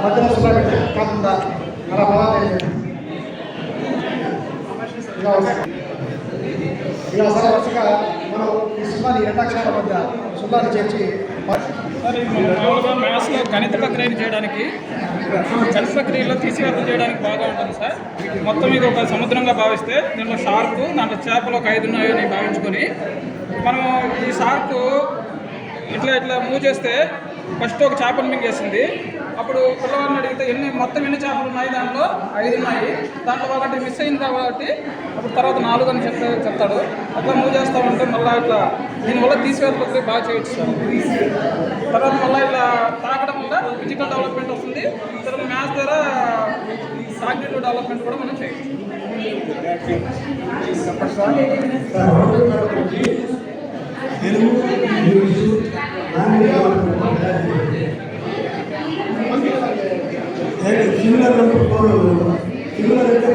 మధ్యలో సున్నా కాకుండా అలా పదాలు ఇలా సార్ వరుసగా మనం ఈ సున్నాని రెండక్షరాల మధ్య సున్నాన్ని చేర్చి సార్ మామూలుగా మ్యాథ్స్లో గణిత ప్రక్రియను చేయడానికి గణిత ప్రక్రియలో తీసివేతలు చేయడానికి బాగా ఉంటుంది సార్. మొత్తం ఇది ఒక సముద్రంగా భావిస్తే దీంట్లో షార్కు దాంట్లో చేపలు ఒక 5 ఉన్నాయని భావించుకొని మనం ఈ షార్కు ఇట్లా మూవ్ చేస్తే ఫస్ట్ ఒక చేపను మింగేసింది. అప్పుడు పిల్లవాడిని అడిగితే మొత్తం ఎన్ని చేపలు ఉన్నాయి, దాంట్లో 5 ఉన్నాయి, దాంట్లో ఒకటి మిస్ అయింది కాబట్టి అప్పుడు తర్వాత 4 అని చెప్తాడు. అట్లా మూవ్ చేస్తూ ఉంటే మళ్ళీ ఇట్లా దీనివల్ల తీసివేతలు బాగా చేయొచ్చు సార్. తర్వాత మళ్ళీ ఇలా తాకడం వల్ల ఫిజికల్ డెవలప్మెంట్ వస్తుంది. తర్వాత మ్యాథ్స్ ద్వారా కాగ్నిటివ్ డెవలప్మెంట్ కూడా మనం చేయొచ్చు. సిమిలర్ నెంబర్ 4 సిమిలర్ అంటే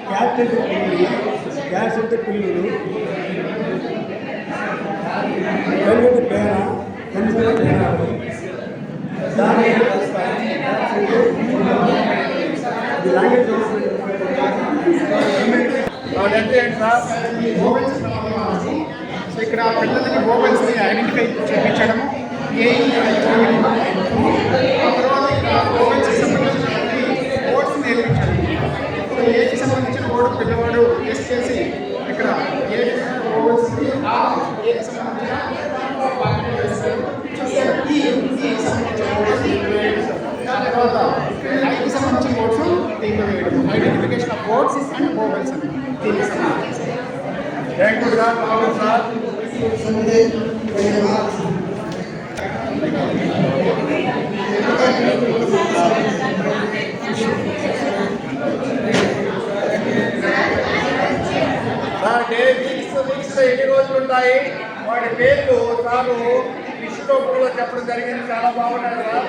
క్యాట్ అంటే పిల్లులు, క్యాట్స్ అంటే పిల్లులు, పెన్ అంటే పేన, పెన్సిల్ అంటే పేనాలు. లాంగ్వేజ్ సో ఇక్కడ పిల్లలకి వోవెల్స్ని ఐడెంటిఫై చేయించడము, ఆ తర్వాత వోవెల్స్కి సంబంధించిన వర్డ్స్ నేర్పించడం. సో ఏకి సంబంధించిన వర్డ్ పిల్లవాడు టెస్ట్ చేసి ఇక్కడ ఏ వోవెల్స్కి ఏకి సంబంధించిన దాని తర్వాత ఐకి సంబంధించిన వర్డ్స్ దీంట్లో వేయడం, identification of words and vowels అని దీనికి సంబంధించి. Thank you sir. వీక్స్ ఎన్ని రోజులు ఉంటాయి, వాటి పేర్లు సారు విష్ణు చెప్పడం జరిగింది. చాలా బాగున్నాయి సార్.